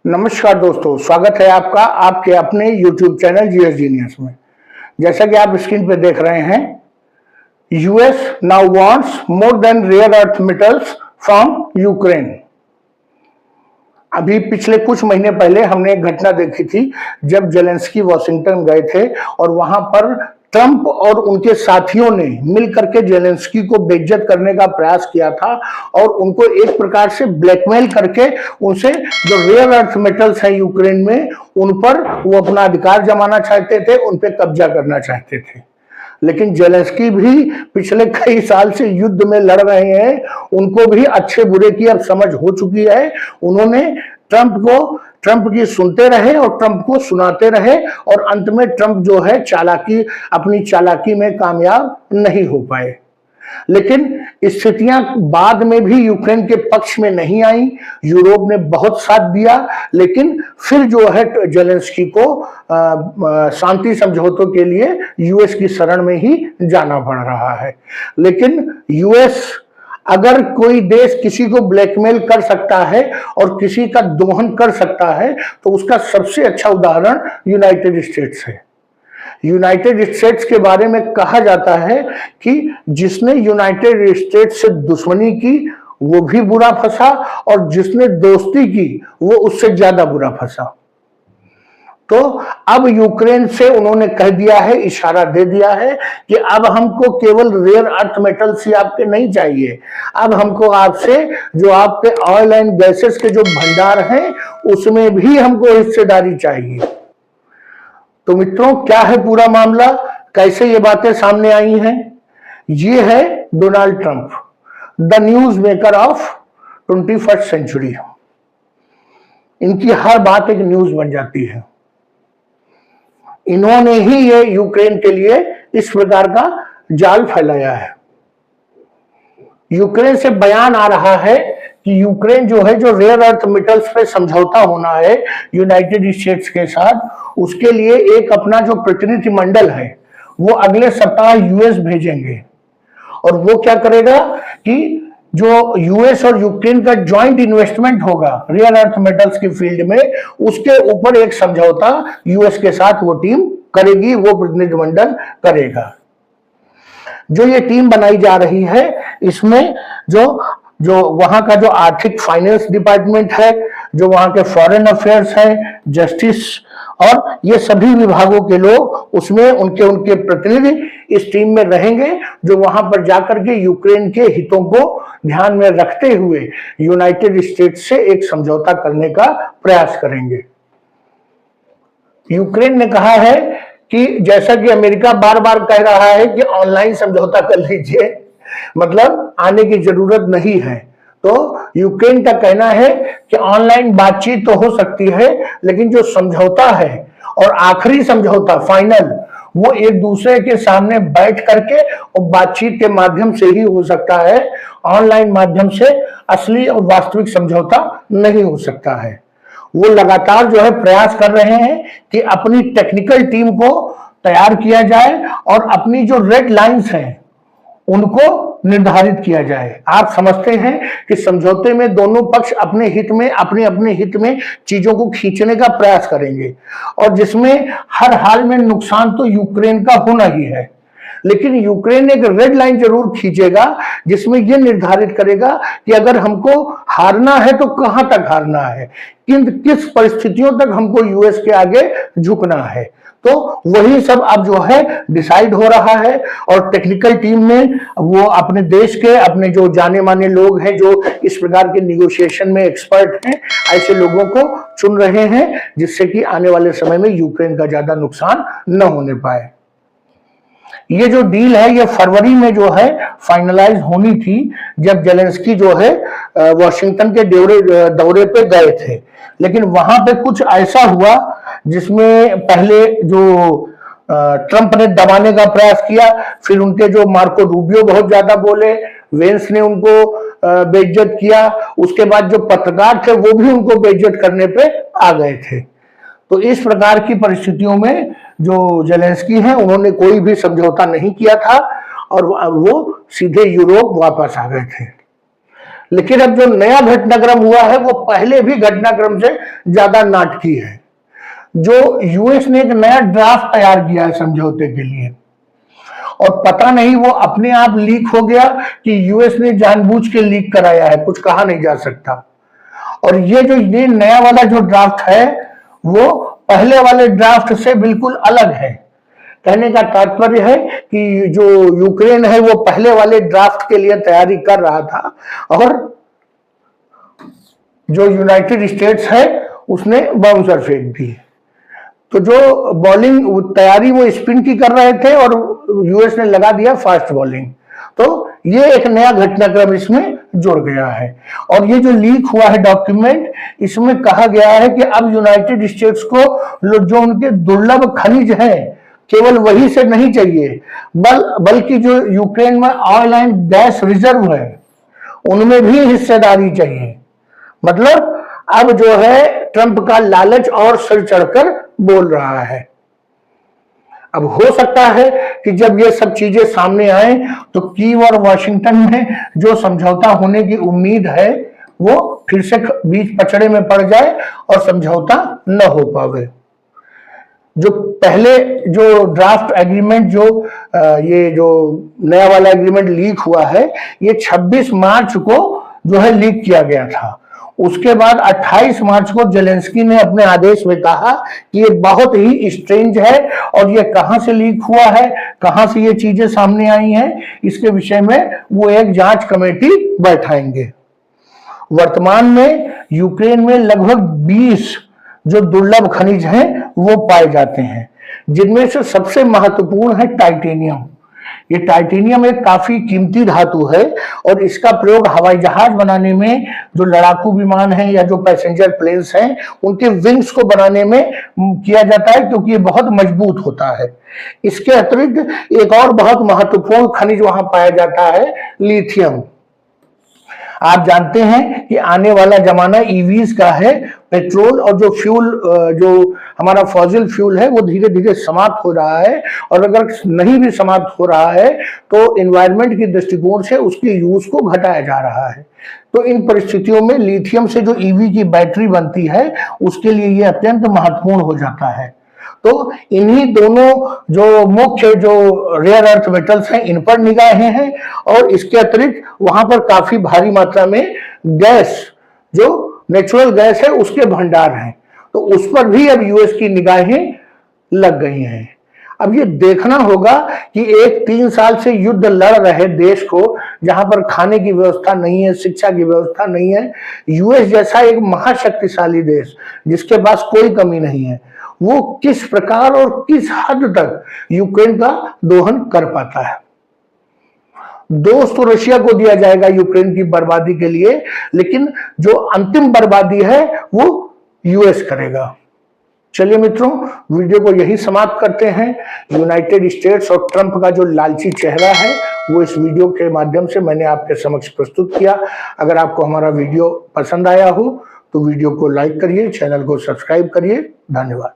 नमस्कार दोस्तों, स्वागत है आपका आपके अपने YouTube चैनल जीएस जीनियस में। जैसा कि आप स्क्रीन पे देख रहे हैं, US now wants more than rare earth metals from Ukraine. अभी पिछले कुछ महीने पहले हमने एक घटना देखी थी जब जेलेंस्की वॉशिंगटन गए थे और वहां पर ट्रंप और उनके साथियों ने मिलकर के जेलेंस्की को बेइज्जत करने का प्रयास किया था और उनको एक प्रकार से ब्लैकमेल करके उनसे जो रेयर अर्थ मेटल्स हैं यूक्रेन में उन पर वो अपना अधिकार जमाना चाहते थे, उन पर कब्जा करना चाहते थे। लेकिन जेलेंस्की भी पिछले कई साल से युद्ध में लड़ रहे हैं, उनको भी अच्छे बुरे की अब समझ हो चुकी है। उन्होंने ट्रंप की सुनते रहे और ट्रंप को सुनाते रहे और अंत में ट्रंप जो है अपनी चालाकी में कामयाब नहीं हो पाए। लेकिन स्थितियां बाद में भी यूक्रेन के पक्ष में नहीं आई। यूरोप ने बहुत साथ दिया, लेकिन फिर जो है जेलेंस्की को शांति समझौतों के लिए यूएस की शरण में ही जाना पड़ रहा है। लेकिन यूएस अगर कोई देश किसी को ब्लैकमेल कर सकता है और किसी का दोहन कर सकता है तो उसका सबसे अच्छा उदाहरण यूनाइटेड स्टेट्स है। यूनाइटेड स्टेट्स के बारे में कहा जाता है कि जिसने यूनाइटेड स्टेट्स से दुश्मनी की वो भी बुरा फंसा और जिसने दोस्ती की वो उससे ज्यादा बुरा फंसा। तो अब यूक्रेन से उन्होंने कह दिया है, इशारा दे दिया है कि अब हमको केवल रेयर अर्थ मेटल्स ही आपके नहीं चाहिए, अब हमको आपसे जो आपके ऑयल एंड गैसेस के जो भंडार हैं उसमें भी हमको हिस्सेदारी चाहिए। तो मित्रों, क्या है पूरा मामला, कैसे ये बातें सामने आई हैं? ये है Donald Trump, the news maker of 21st century. इनकी हर बात एक न्यूज बन जाती है। इन्होंने ही ये यूक्रेन के लिए इस प्रकार का जाल फैलाया है। यूक्रेन से बयान आ रहा है कि यूक्रेन जो है, जो रेयर अर्थ मेटल्स पे समझौता होना है यूनाइटेड स्टेट्स के साथ, उसके लिए एक अपना जो प्रतिनिधिमंडल है वो अगले सप्ताह यूएस भेजेंगे। और वो क्या करेगा कि जो यूएस और यूक्रेन का ज्वाइंट इन्वेस्टमेंट होगा रेयर अर्थ मेटल्स की फील्ड में, उसके ऊपर एक समझौता यूएस के साथ वो टीम करेगी, वो प्रतिनिधिमंडल करेगा। जो ये टीम बनाई जा रही है इसमें जो वहां का जो आर्थिक फाइनेंस डिपार्टमेंट है, जो वहां के फॉरेन अफेयर्स है, जस्टिस और ये सभी विभागों के लोग उसमें उनके प्रतिनिधि इस टीम में रहेंगे, जो वहां पर जाकर के यूक्रेन के हितों को ध्यान में रखते हुए यूनाइटेड स्टेट्स से एक समझौता करने का प्रयास करेंगे। यूक्रेन ने कहा है कि जैसा कि अमेरिका बार बार कह रहा है कि ऑनलाइन समझौता कर लीजिए, मतलब आने की जरूरत नहीं है, तो यूक्रेन का कहना है कि ऑनलाइन बातचीत तो हो सकती है, लेकिन जो समझौता है और आखिरी समझौता फाइनल, वो एक दूसरे के सामने बैठ करके और बातचीत के माध्यम से ही हो सकता है। ऑनलाइन माध्यम से असली और वास्तविक समझौता नहीं हो सकता है। वो लगातार जो है प्रयास कर रहे हैं कि अपनी टेक्निकल टीम को तैयार किया जाए और अपनी जो रेड लाइंस हैं उनको निर्धारित किया जाए। आप समझते हैं कि समझौते में दोनों पक्ष अपने हित में, अपने हित में चीजों को खींचने का प्रयास करेंगे और जिसमें हर हाल में नुकसान तो यूक्रेन का होना ही है, लेकिन यूक्रेन एक रेड लाइन जरूर खींचेगा जिसमें यह निर्धारित करेगा कि अगर हमको हारना है तो कहां तक हारना है, किस परिस्थितियों तक हमको यूएस के आगे झुकना है। तो वही सब अब जो है डिसाइड हो रहा है और टेक्निकल टीम में वो अपने देश के अपने जो जाने माने लोग हैं, जो इस प्रकार के निगोशिएशन में एक्सपर्ट हैं, ऐसे लोगों को चुन रहे हैं जिससे कि आने वाले समय में यूक्रेन का ज्यादा नुकसान न होने पाए। ये जो डील है ये फरवरी में जो है फाइनलाइज होनी थी, जब जेलेंस्की जो है वॉशिंगटन के दौरे पे गए थे। लेकिन वहां पे कुछ ऐसा हुआ जिसमें पहले जो ट्रंप ने दबाने का प्रयास किया, फिर उनके जो मार्को रूबियो बहुत ज्यादा बोले, वेंस ने उनको बेइज्जत किया, उसके बाद जो पत्रकार थे वो भी उनको बेइज्जत करने पे आ गए थे। तो इस प्रकार की परिस्थितियों में जो जेलेंस्की हैं उन्होंने कोई भी समझौता नहीं किया था और वो सीधे यूरोप वापस आ गए थे। लेकिन अब जो नया घटनाक्रम हुआ है वो पहले भी घटनाक्रम से ज्यादा नाटकी है। जो यूएस ने एक नया ड्राफ्ट तैयार किया है समझौते के लिए, और पता नहीं वो अपने आप लीक हो गया कि यूएस ने जानबूझ के लीक कराया है, कुछ कहा नहीं जा सकता। और ये नया वाला जो ड्राफ्ट है वो पहले वाले ड्राफ्ट से बिल्कुल अलग है। कहने का तात्पर्य है कि जो यूक्रेन है वो पहले वाले ड्राफ्ट के लिए तैयारी कर रहा था, और जो यूनाइटेड स्टेट्स है उसने बाउंसर फेंक दी। तो जो बॉलिंग तैयारी वो स्पिन की कर रहे थे और यूएस ने लगा दिया फास्ट बॉलिंग। तो ये एक नया घटनाक्रम इसमें जुड़ गया है। और ये जो लीक हुआ है डॉक्यूमेंट, इसमें कहा गया है कि अब यूनाइटेड स्टेट्स को जो उनके दुर्लभ खनिज हैं केवल वही से नहीं चाहिए, बल्कि जो यूक्रेन में ऑयल एंड गैस रिजर्व है उनमें भी हिस्सेदारी चाहिए। मतलब अब जो है ट्रंप का लालच और सिर चढ़कर बोल रहा है। अब हो सकता है कि जब ये सब चीजें सामने आए तो कीव और वाशिंगटन में जो समझौता होने की उम्मीद है वो फिर से बीच पचड़े में पड़ जाए और समझौता न हो पावे। जो पहले जो ड्राफ्ट एग्रीमेंट ये जो नया वाला एग्रीमेंट लीक हुआ है, ये 26 मार्च को जो है लीक किया गया था। उसके बाद 28 मार्च को जेलेंस्की ने अपने आदेश में कहा कि ये बहुत ही स्ट्रेंज है और ये कहां से लीक हुआ है, कहां से ये चीजें सामने आई हैं, इसके विषय में वो एक जांच कमेटी बैठाएंगे। वर्तमान में यूक्रेन में लगभग 20 जो दुर्लभ खनिज हैं वो पाए जाते हैं, जिनमें से सबसे महत्वपूर्ण है टाइटेनियम। ये टाइटेनियम एक काफी कीमती धातु है और इसका प्रयोग हवाई जहाज बनाने में, जो लड़ाकू विमान हैं या जो पैसेंजर प्लेन्स हैं उनके विंग्स को बनाने में किया जाता है, क्योंकि ये बहुत मजबूत होता है। इसके अतिरिक्त एक और बहुत महत्वपूर्ण खनिज वहां पाया जाता है, लिथियम। आप जानते हैं कि आने वाला जमाना ईवीज का है। पेट्रोल और जो फ्यूल, जो हमारा फॉसिल फ्यूल है वो धीरे धीरे समाप्त हो रहा है, और अगर नहीं भी समाप्त हो रहा है तो एनवायरनमेंट की दृष्टिकोण से उसके यूज को घटाया जा रहा है। तो इन परिस्थितियों में लिथियम से जो ईवी की बैटरी बनती है उसके लिए ये अत्यंत महत्वपूर्ण हो जाता है। तो इन्हीं दोनों जो मुख्य जो रेयर अर्थ मेटल्स हैं इन पर निगाहें हैं, और इसके अतिरिक्त वहां पर काफी भारी मात्रा में गैस, जो नेचुरल गैस है उसके भंडार हैं, तो उस पर भी अब यूएस की निगाहें लग गई हैं। अब ये देखना होगा कि एक 3 साल से युद्ध लड़ रहे देश को, जहां पर खाने की व्यवस्था नहीं है, शिक्षा की व्यवस्था नहीं है, यूएस जैसा एक महाशक्तिशाली देश जिसके पास कोई कमी नहीं है, वो किस प्रकार और किस हद तक यूक्रेन का दोहन कर पाता है। दोष तो रशिया को दिया जाएगा यूक्रेन की बर्बादी के लिए, लेकिन जो अंतिम बर्बादी है वो यूएस करेगा। चलिए मित्रों, वीडियो को यही समाप्त करते हैं। यूनाइटेड स्टेट्स और ट्रंप का जो लालची चेहरा है वो इस वीडियो के माध्यम से मैंने आपके समक्ष प्रस्तुत किया। अगर आपको हमारा वीडियो पसंद आया हो तो वीडियो को लाइक करिए, चैनल को सब्सक्राइब करिए। धन्यवाद।